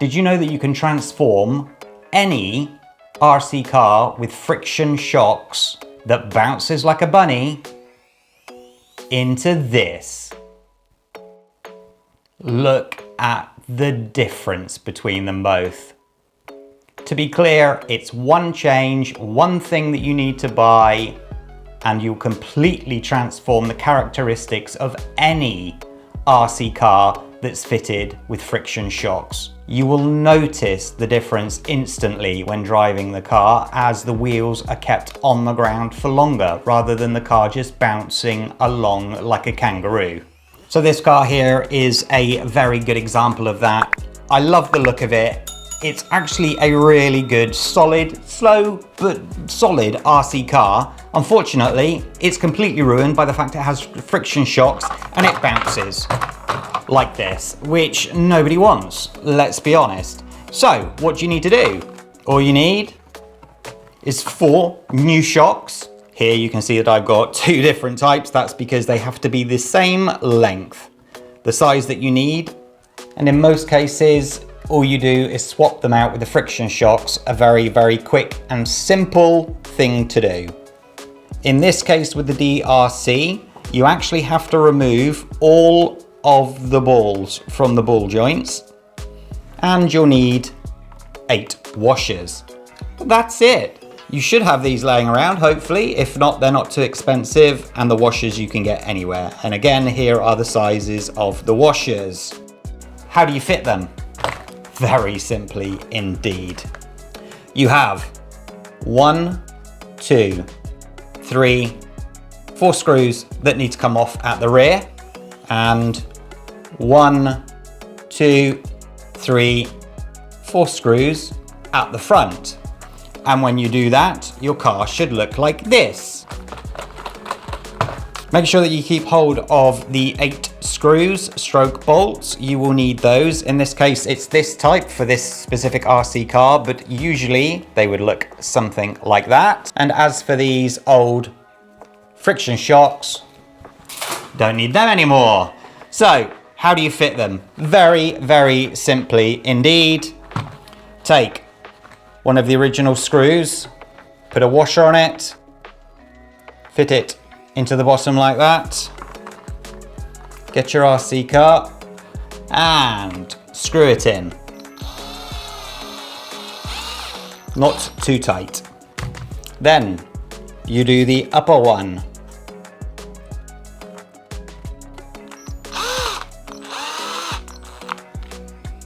Did you know that you can transform any RC car with friction shocks that bounces like a bunny into this? Look at the difference between them both. To be clear, it's one change, one thing that you need to buy, and you'll completely transform the characteristics of any RC car that's fitted with friction shocks. You will notice the difference instantly when driving the car, as the wheels are kept on the ground for longer rather than the car just bouncing along like a kangaroo. So this car here is a very good example of that. I love the look of it. It's actually a really good, solid, slow but solid RC car. Unfortunately, it's completely ruined by the fact it has friction shocks and it bounces like this, which nobody wants, let's be honest. So what do you need to do? All you need is 4 new shocks. Here you can see that I've got 2 different types. That's because they have to be the same length, the size that you need. And in most cases, all you do is swap them out with the friction shocks, a very, very quick and simple thing to do. In this case with the DRC, you actually have to remove all of the balls from the ball joints, and you'll need 8 washers. That's it. You should have these laying around, hopefully. If not, they're not too expensive, and the washers you can get anywhere. And again, here are the sizes of the washers. How do you fit them? Very simply indeed. You have 1, 2, 3, 4 screws that need to come off at the rear, and 1, 2, 3, 4 screws at the front. And when you do that, your car should look like this. Make sure that you keep hold of the 8 screws, stroke bolts. You will need those. In this case, it's this type for this specific RC car, but usually they would look something like that. And as for these old friction shocks, don't need them anymore. So how do you fit them? Very, very simply indeed. Take one of the original screws, put a washer on it, fit it into the bottom like that. Get your RC car and screw it in. Not too tight. Then you do the upper one.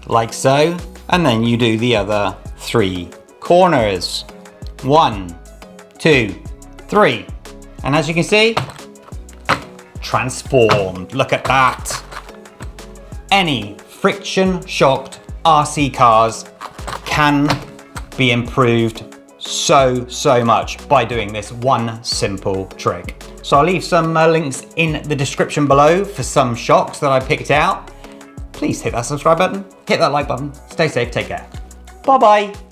Like so. And then you do the other 3 corners. 1, 2, 3. And as you can see, transformed. Look at that. Any friction shocked RC cars can be improved so much by doing this one simple trick. So I'll leave some links in the description below for some shocks that I picked out. Please hit that subscribe button, hit that like button, stay safe, take care. Bye bye.